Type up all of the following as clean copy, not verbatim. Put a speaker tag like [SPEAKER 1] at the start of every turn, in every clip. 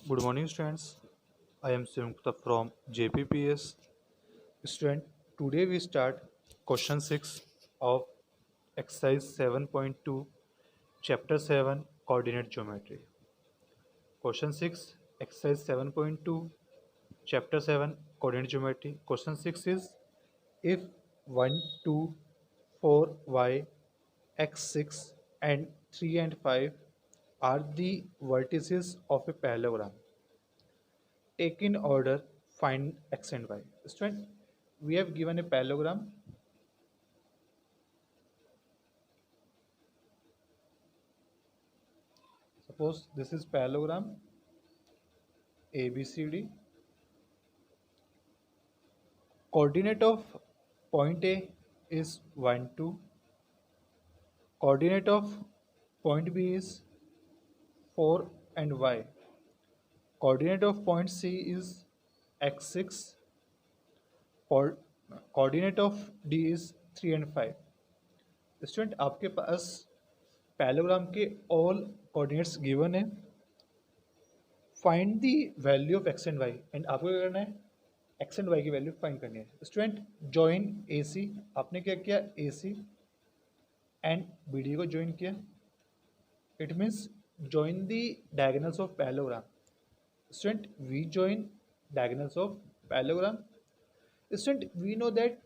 [SPEAKER 1] Good morning, students. I am Sumukta from JPPS. Student, today we start question 6 of exercise 7.2, chapter 7, coordinate geometry. Question 6, exercise 7.2, chapter 7, coordinate geometry. Question 6 is if 1, 2, 4, y, x6 and 3 and 5 are the vertices of a parallelogram, take in order, find x and y. Student, we have given a parallelogram. Suppose this is parallelogram ABCD. Coordinate of point A is 1, 2. Coordinate of point B is 4 and y. Coordinate of point C is x6. Co- Coordinate of D is 3 and 5. Student आपके पास parallelogram के all coordinates given है. Find the value of x and y. And आपको क्या करना है? X and y की value find करनी है. Student join A C. आपने क्या किया? A C and B D को ज्वाइन किया. It means join the diagonals of parallelogram. Student we join diagonals of parallelogram. Student we know that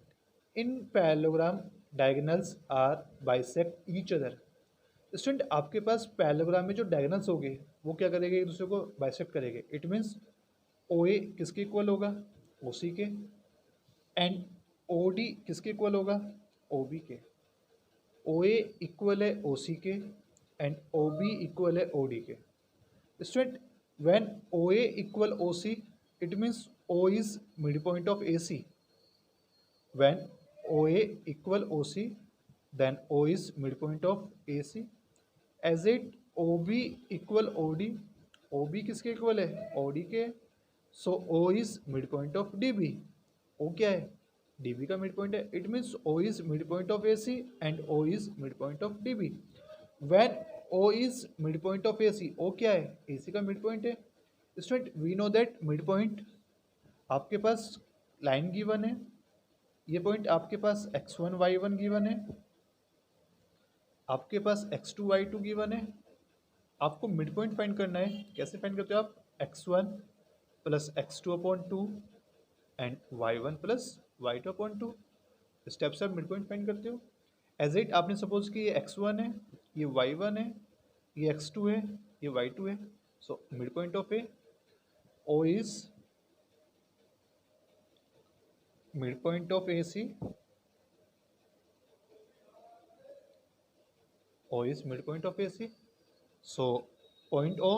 [SPEAKER 1] in parallelogram diagonals are bisect each other. Student आपके पास parallelogram में जो diagonals होंगे वो क्या करेंगे? एक दूसरे को बाइसेक्ट करेंगे. इट मीन्स ओ ए किसके इक्वल होगा? ओ सी के. एंड ओ डी किसके इक्वल होगा? ओ बी के. ओ ए इक्वल है ओ सी के एंड ओ बी इक्वल है ओ डी के. Student when O A equal O C, it means O is mid point of A C. When OA equal OC, then O is midpoint of AC. As it OB equal OD, OB किसके equal है? OD के. So O is midpoint of DB. O क्या है? DB का midpoint है. It means O is midpoint of AC and O is midpoint of DB. When O is midpoint of AC, O क्या है? AC का midpoint है. Student, we know that midpoint आपके पास लाइन गिवन है. ये पॉइंट आपके पास x1 y1 गिवन है, आपके पास x2 y2 गिवन है. आपको मिड पॉइंट फाइंड करना है. कैसे फाइंड करते हो आप? x1 plus x2 upon 2 and y1 plus y2 upon 2 step से आप मिड पॉइंट फाइंड करते हो. एज इट आपने सपोज कि ये x1 है, ये y1 है, ये x2 है, ये y2 है. So mid point of A O is midpoint of AC. O is midpoint of AC. So point O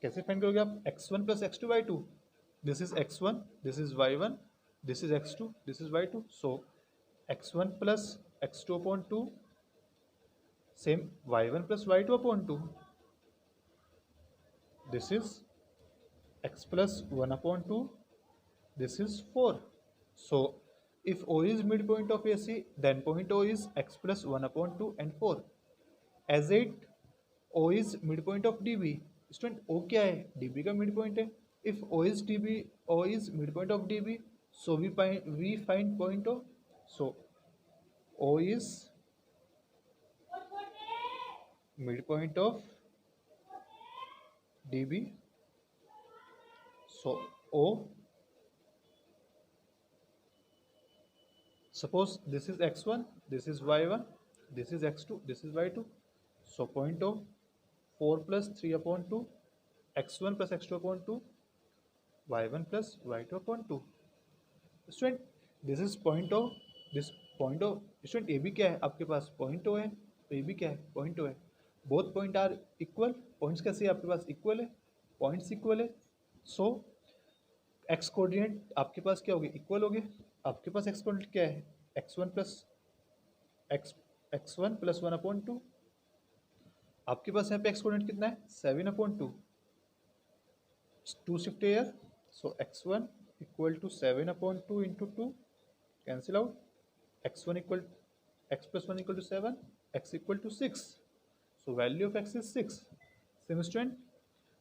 [SPEAKER 1] कैसे फाइंड करोगे आप? x1 plus x2 y2. This is x1, this is y1, this is x2, this is y2. So x1 plus x2 upon 2 same y1 plus y2 upon 2. This is x plus 1 upon 2. This is 4. So if O is midpoint of AC, then point O is x plus 1 upon 2 and 4. As it O is midpoint of DB. Student O क्या है? DB का midpoint है. If O is DB, O is midpoint of DB. So we find point O. So O is midpoint of DB. So O, suppose this is x1, this is y1, this is x2, this is y2. So point O 4 plus 3 upon 2, x1 plus x2 upon 2, y1 plus y2 upon 2. Student, this is point O, this point O. Student ये भी क्या है? आपके पास point O है, तो ये भी क्या है? point O है. Both point are equal. Points कैसे आपके पास equal है? Points equal है. So x कोऑर्डिनेट आपके पास क्या होगे? इक्वल होगे. आपके पास x कोऑर्डिनेट क्या है? x1 plus x1 plus 1 upon 2. आपके पास यहाँ पे x कोऑर्डिनेट कितना है? 7 upon 2. 2 shift air. So x1 equal to 7 upon 2 into 2 cancel out. x1 equal x plus 1 equal to 7, x equal to 6. So value of x is 6. Same student,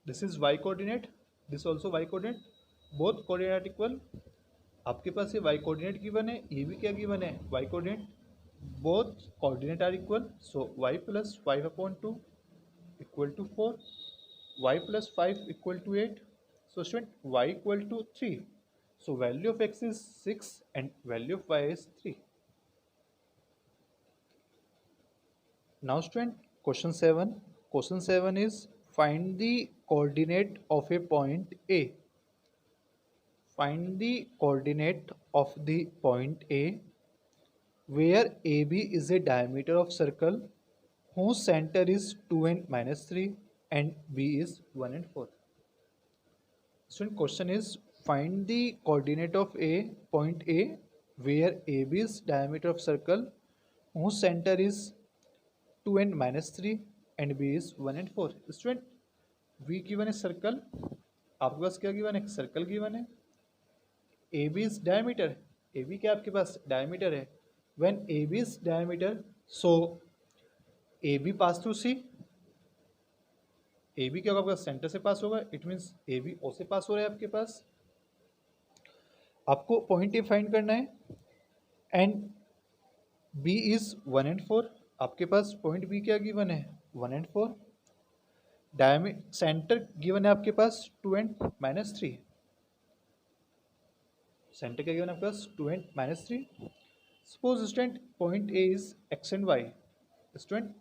[SPEAKER 1] this is y coordinate, this also y coordinate, both coordinate equal. आपके पास ये y coordinate given है, ये भी क्या given है y coordinate, both coordinate are equal. So y plus 5/2 equal to 4, y plus 5 equal to 8. So student, y equal to 3. So value of x is 6 and value of y is 3. Now student, question 7. Question 7 is find the coordinate of a point A. Find the coordinate of the point A where AB is a diameter of circle whose center is 2 and minus 3 and B is 1 and 4. Student, question is find the coordinate of a point A where AB is diameter of circle whose center is 2 and minus 3 and B is 1 and 4. Student, V given है circle, आपके पास क्या given है, circle given है, AB is diameter, AB क्या आपके पास diameter है. When AB is diameter, so AB pass through C. AB क्या होगा, आपका सेंटर से पास होगा, इट मीन्स AB O से पास हो रहा है आपके पास. आपको पॉइंट ए फाइंड करना है एंड B इज 1 and 4. आपके पास पॉइंट B क्या गिवन है, 1 and 4. डायमीटर सेंटर गिवन है आपके पास 2 and minus 3. सेंटर क्या गिवन है आपके पास 2 and minus 3. Suppose student point A is x and y. Student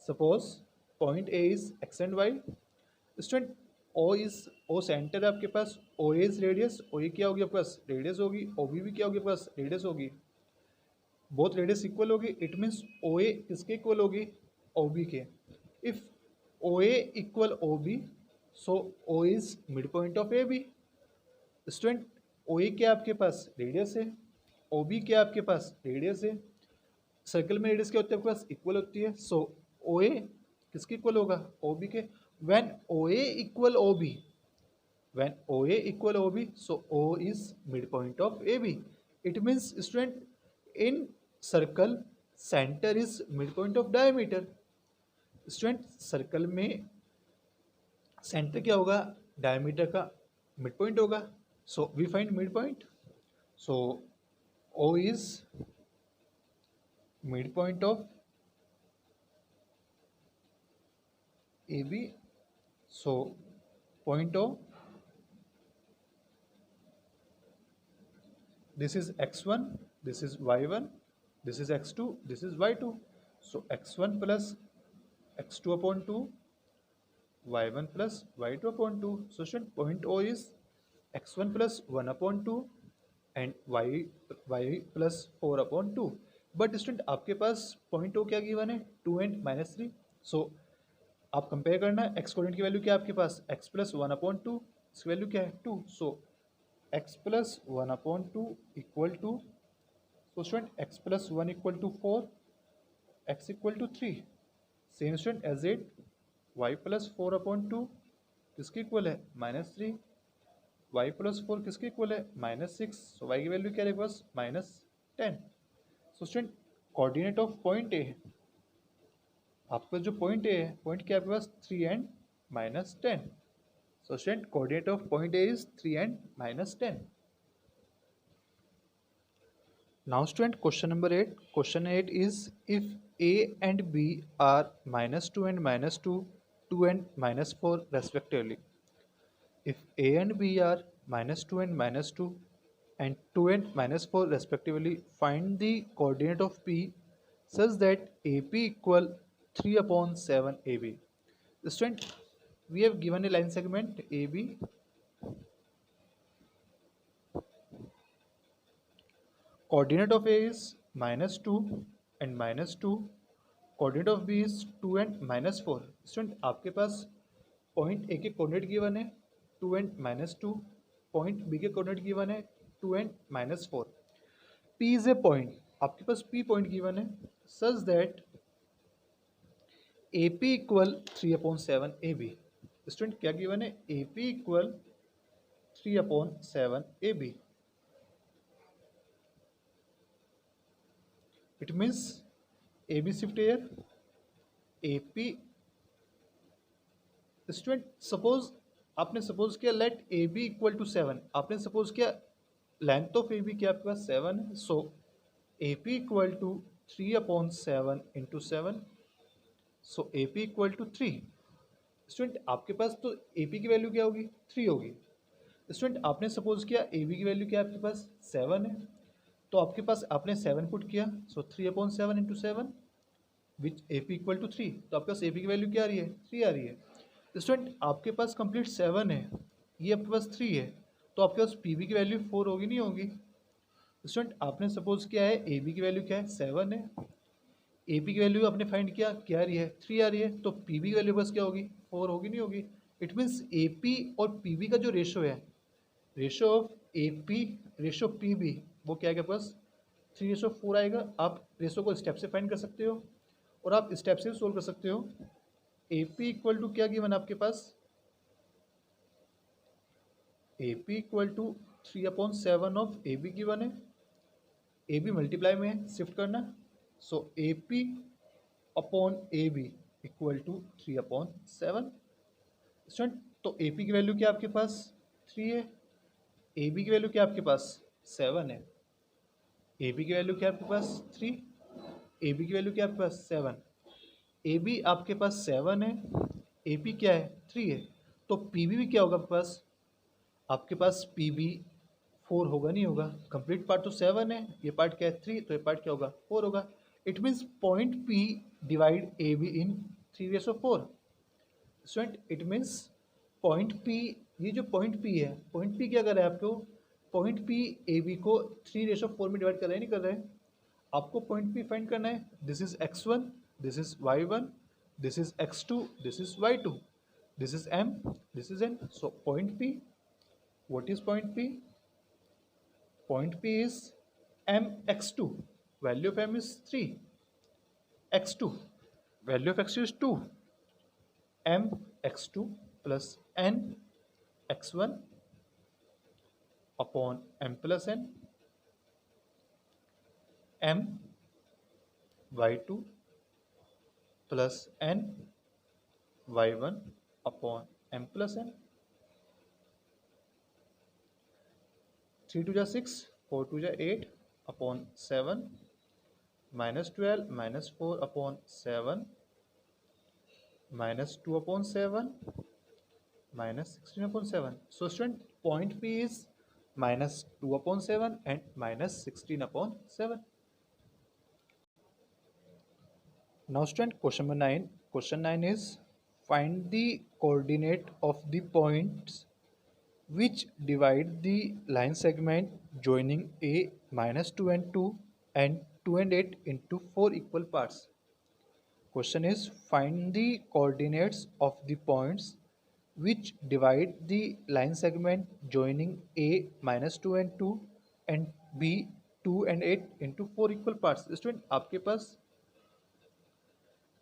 [SPEAKER 1] suppose point A is x and y. Student O centre है आपके पास, O इज रेडियस, OA क्या होगी आपके पास, रेडियस होगी, OB भी क्या होगी आपके पास, रेडियस होगी. बोथ रेडियस इक्वल होगी, इट मीन्स OA किसके इक्वल होगी, OB के. If OA equal OB, so O is mid point of AB. Student OA क्या आपके पास, रेडियस है, OB क्या आपके पास, रेडियस है. सर्कल में रेडियस क्या होती है आपके पास, इक्वल होती है. सो OA किसके इक्वल होगा, OB के. when OA equal OB, so O is midpoint of AB. It means student, in circle center is midpoint of diameter. student circle में सेंटर क्या होगा, डायमीटर का मिड पॉइंट होगा. So we find mid point. So O is mid point of AB. So point O, this is x1, this is y1, this is x2, this is y2. So x1 plus x2 upon 2, y1 plus y2 upon 2. So student, point O is x1 plus 1 upon 2 and y plus 4 upon 2. But student आपके पास point O क्या given है, 2 and minus 3. सो आप compare करना, x coordinate की वैल्यू क्या है आपके पास, x प्लस 1 अपॉन 2, इसकी वैल्यू क्या है 2. So x plus 1 upon 2 equal to, so student x plus 1 equal to 4, x equal to 3. Same student as it y plus 4 upon 2 किसके इक्वल है, माइनस 3. y प्लस 4 किसके इक्वल है, minus 6. सो y की वैल्यू क्या रहेगी बस, minus 10. So student coordinate of point A, आपका जो पॉइंट ए है, पॉइंट क्या आपके पास 3 and minus 10. So student coordinate of point A is 3 and minus 10. Now student question number 8. Question 8 is if A and B are -2 and -2, 2 and -4 respectively. If A and B are -2 and -2 and 2 and -4 respectively, find the coordinate of P such that AP equal 3 upon 7 AB. Student, we have given a line segment AB. Coordinate of A is -2 and -2. Coordinate of B is 2 and -4. Student, आपके पास point A के coordinate given है 2 and -2. Point B के coordinate given है 2 and -4. P is a point. आपके पास P point given है such that AP equal 3 upon 7 AB. Student क्या गिवन है, AP equal 3 upon 7 AB. It means A B shift air A P. Student suppose आपने suppose किया let A B equal to 7, आपने suppose किया length of A B क्या आपके पास 7 है, so A P equal to 3/7 into 7, so A P equal to 3। Student आपके पास तो ए पी की वैल्यू क्या होगी 3 होगी। स्टूडेंट आपने सपोज किया ए बी की वैल्यू क्या आपके पास 7 है, तो आपके पास आपने 7 पुट किया, so 3/7 into 7 which A P equal to 3, तो आपके पास ए पी की वैल्यू क्या आ रही है 3 आ रही है। स्टूडेंट आपके पास कंप्लीट 7 है, ये आपके पास 3 है, तो आपके पास पी बी की वैल्यू 4 होगी नहीं होगी। स्टूडेंट आपने सपोज किया है ए बी की वैल्यू क्या है 7 है, ए पी की वैल्यू आपने फाइंड किया क्या आ रही है 3 आ रही है, तो पी बी की वैल्यू बस क्या होगी 4 होगी नहीं होगी। इट मीन्स ए पी और पी बी का जो रेशो है, ratio of A P ratio P B, वो क्या है पास 3:4 आएगा। आप रेशो को स्टेप से फाइंड कर सकते हो और आप स्टेप से सोल्व कर सकते हो। ए पी इक्वल टू क्या गिवन आपके पास, A P equal to 3/7 of A B given है, ए बी मल्टीप्लाई में है शिफ्ट करना, so A P upon A B equal to 3/7। Student तो ए पी की वैल्यू क्या आपके पास 3 है, ए बी की वैल्यू क्या आपके पास 7 है, ए बी की वैल्यू क्या आपके पास 3, ए बी की वैल्यू क्या आपके पास 7, ए बी आपके पास 7 है, ए पी क्या है 3 है, तो पी बी भी क्या होगा आपके पास पी बी 4 होगा नहीं होगा। कंप्लीट पार्ट तो 7 है, ये पार्ट क्या है 3, तो ये पार्ट क्या होगा 4 होगा। It means point P divide A be in 3/4। Student it means point P, ये जो पॉइंट पी है, पॉइंट पी क्या कर रहा है आपको, पॉइंट पी ए बी को 3/4 में डिवाइड कर रहा है नहीं कर रहा है। आपको पॉइंट पी फाइंड करना है, this is x1, this is y1, this is x2, this is y2, this is m, this is n। So point P, what is point p, point p is mx2, value of m is 3, x2 value of x2 is 2, m x2 plus n x1 upon m plus n, m y2 plus n y1 upon m plus n। 3 2 जा 6, 4 2 जा 8 upon 7, -12 -4 upon 7, -2 upon 7, -16 upon 7। So student point P is -2 upon 7 and -16 upon 7। Now student question number 9. Question 9 is find the coordinate of the points which divide the line segment joining A -2 and 2 and 2 and 8 into 4 equal parts. Question is find the coordinates of the points which divide the line segment joining A -2 and 2 and B 2 and 8 into 4 equal parts. Student आपके पास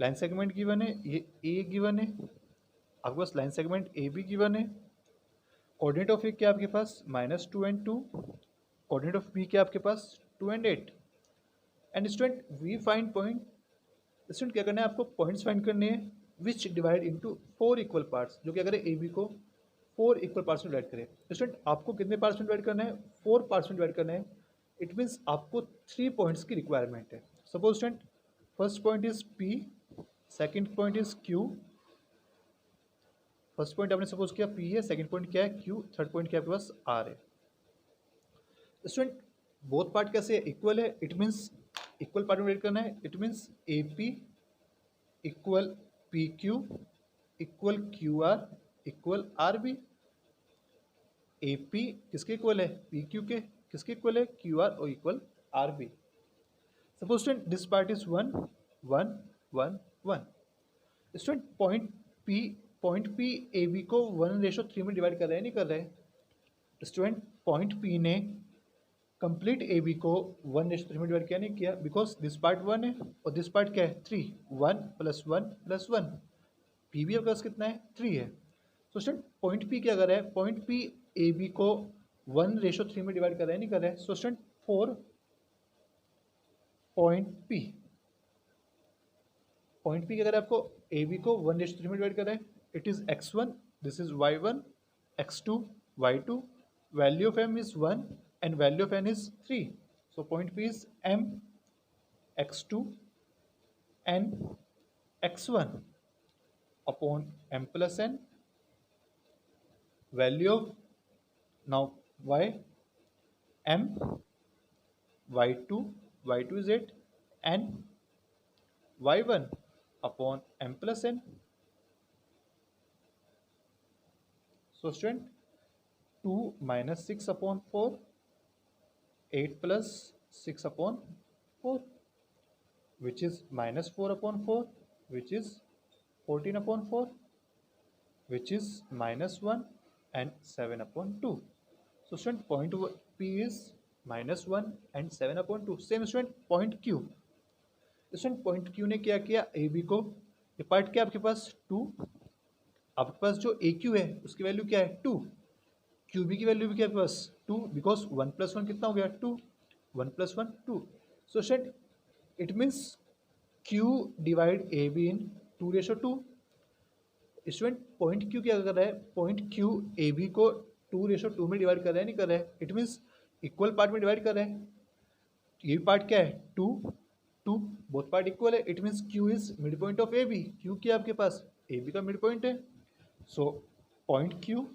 [SPEAKER 1] line segment given है, ये ए given है, आपके पास line segment A B given है, coordinate of A क्या आपके पास -2 and 2, कोऑर्डिनेट ऑफ बी क्या आपके पास 2 and 8। And student we find point, student क्या करना है आपको पॉइंट्स फाइंड करने हैं which divide into 4 equal parts, जो क्या करें ए बी को 4 इक्वल पार्ट्स में डिवाइड करें। स्टूडेंट आपको कितने पार्ट्स में डिवाइड करना है 4 पार्ट्स में डिवाइड करना है। इट मीन्स आपको 3 पॉइंट्स की रिक्वायरमेंट है। Suppose student first point is P, second point is Q, first point आपने सपोज किया पी है, सेकंड पॉइंट क्या है क्यू, थर्ड पॉइंट क्या आपके पास आर है। स्टूडेंट बोथ पार्ट कैसे है इक्वल है, इट मीन्स इक्वल पार्ट में डिवाइड करना है। It means A P equal P Q equal Q R equal R B. A P किसके इक्वल है पी क्यू के, किसके इक्वल है क्यू आर और equal R B. Suppose student this part is 1 1 1 1। Student point P A B को 1:3 में divide कर रहे हैं नहीं कर रहे हैं। स्टूडेंट पॉइंट पी ने कंप्लीट ए बी को 1:3 में डिवाइड किया नहीं किया, बिकॉज दिस पार्ट 1 है और दिस पार्ट क्या है 3, 1 + 1 + 1, पी बी आपके पास कितना है 3 है। तो स्टूडेंट पॉइंट पी क्या कर रहा है, पॉइंट पी ए बी को 1:3 में डिवाइड कर रहा है नहीं कर रहा है। So student 4 point P point P क्या करें आपको, ए बी को 1:3 में डिवाइड करें, it is x1, this is y1, x2, y2, value of m is 1 and value of n is 3, so point P is m x2 n x1 upon m plus n, value of now y m y2 is 8 and y1 upon m plus n. So student, 2 minus 6 upon 4, 8 plus 6 upon 4, which is minus 4 upon 4, which is 14 upon 4, which is minus 1 and 7 upon 2. So student, point P is minus 1 and 7 upon 2. Same student, point Q. Student point Q ने क्या किया, ए B को, ये part क्या आपके पास 2, आपके पास जो ए क्यू है उसकी वैल्यू क्या है 2, क्यू बी की वैल्यू भी क्या आपके पास 2, बिकॉज 1 + 1 कितना हो गया 2, 1 + 1 2. So student it means Q divide A be in 2:2. Student point Q क्या कर रहा है, पॉइंट क्यू ए बी को 2:2 में डिवाइड कर रहा है, नहीं कर रहा है, इट मीन्स इक्वल पार्ट में डिवाइड कर रहा है. ये पार्ट क्या है 2 2, बोथ पार्ट इक्वल है, it means Q is mid point of A B. Q क्या आपके पास ए बी का मिड पॉइंट है. सो पॉइंट क्यू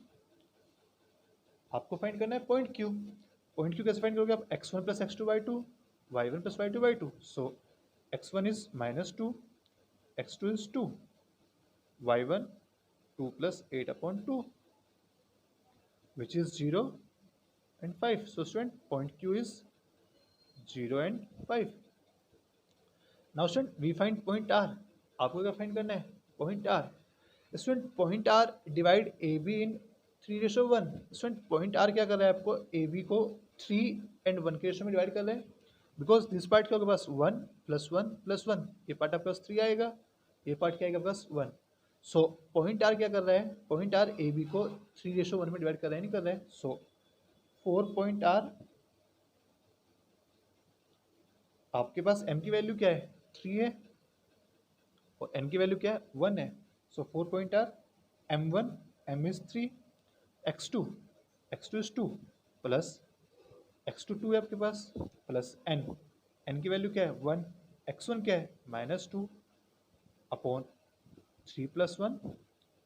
[SPEAKER 1] आपको फाइंड करना है, पॉइंट क्यू. पॉइंट क्यू कैसे फाइंड करोगे आप, x1 + x2 y2, y1 + y2 y2. So x1 is -2, x2 इज 2, y1 2 + 8/2, which is 0 and 5. So student, point Q is 0 and 5. Now student, we find point R. आपको क्या find करना है, point R. Student point R divide A be in 3:1. Student point R क्या कर रहा है, आपको ए बी को 3 and 1 के रेशो में डिवाइड कर रहे हैं, बिकॉज दिस पार्ट क्या होगा पास 1 + 1 + 1, ये पार्ट आपके पास 3 आएगा, ये पार्ट क्या आएगा बस 1. सो पॉइंट R क्या कर रहा है, पॉइंट R ए बी को 3:1 में डिवाइड कर रहा है, नहीं कर रहा है. सो 4 पॉइंट R, आपके पास m की वैल्यू क्या है 3 है और n की वैल्यू क्या है 1 है. सो 4 पॉइंट R m1, m इज 3, x2 इज 2 प्लस x2 2 है आपके पास, प्लस n की वैल्यू क्या है 1, x1 क्या है -2 upon 3 + 1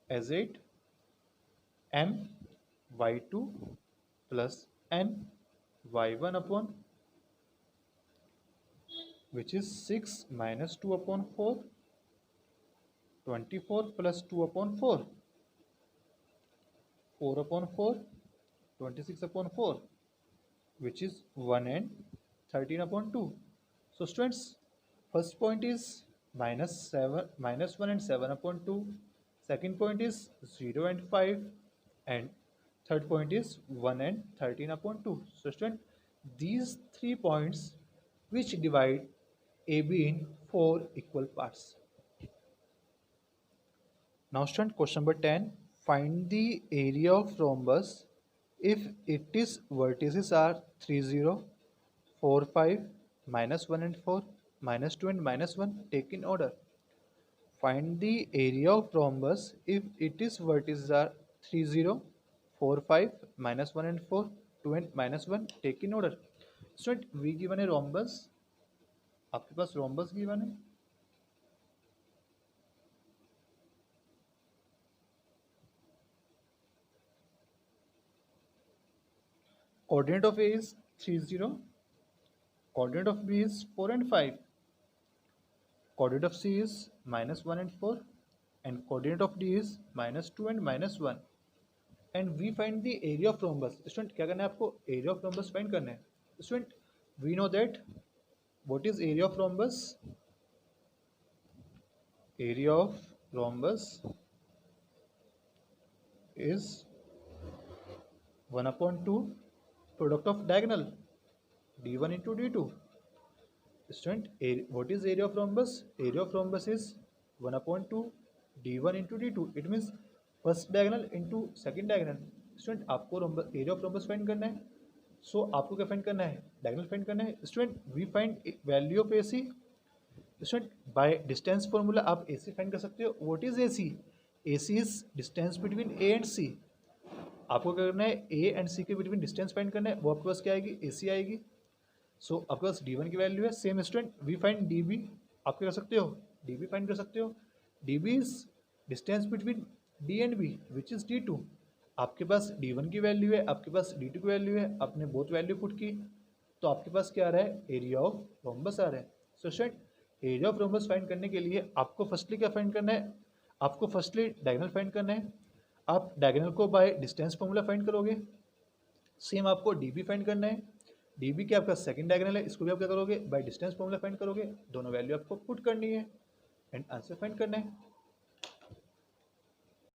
[SPEAKER 1] as 8, m y2 plus n y1 upon which is 6 - 2/4, 24 + 2/4, 4/4, 26/4, which is 1 and 13/2. So students, first point is -1 and 7/2, second point is 0 and 5, and third point is 1 and 13/2. So student, these 3 points which divide AB in 4 equal parts. Now student, question number 10, find the area of rhombus if its vertices are 3, 0, 4, 5, -1 and 4, -2 and -1, take in order. Find the area of rhombus if its vertices are 3, 0, 4, 5, -1 and 4, 2 and -1, take in order. Student, we given a rhombus, आपके पास rhombus given है, coordinate of A is 3, 0, coordinate of B is 4 and 5, coordinate of C is -1 and 4, and coordinate of D is -2 and -1, and we find the area of rhombus. Student क्या करना है आपको, area of rhombus find करना है. Student we know that what is area of rhombus, area of rhombus is 1/2 product of diagonal d1 into d2. Student, what is area of rhombus, area of rhombus is 1/2 d1 into d2. it means first diagonal into second diagonal. Student आपको area of rhombus find करना है, सो आपको क्या find करना है, diagonal find करना है. Student we find value of AC. Student by distance formula आप ए सी फाइंड कर सकते हो। What is A C? A C is distance between A and C. आपको क्या करना है, ए एंड सी के बिटवीन डिस्टेंस फाइंड करना है, वो आपके पास क्या आएगी, ए सी आएगी। सो आपके पास डी वन की वैल्यू है। Same student we find D B, आप क्या कर सकते हो, डी बी फाइंड कर सकते हो। D B is distance between D and B which is D two. आपके पास डी वन की वैल्यू है, आपके पास डी टू की वैल्यू है, आपने बोथ वैल्यू पुट की, तो आपके पास क्या आ रहा है, एरिया ऑफ रोम्बस आ रहा है। So student area of rhombus find करने के लिए आपको फर्स्टली क्या फाइंड करना है, आपको फर्स्टली डायगोनल फाइंड करना है। आप डायगोनल को बाय डिस्टेंस फॉर्मूला फाइंड करोगे। सेम आपको डी बी फाइंड करना है। डी बी के आपका सेकंड डायगोनल है, इसको भी आप क्या करोगे, बाय डिस्टेंस फॉर्मूला फाइंड करोगे। दोनों वैल्यू आपको पुट करनी है एंड आंसर फाइंड करना है।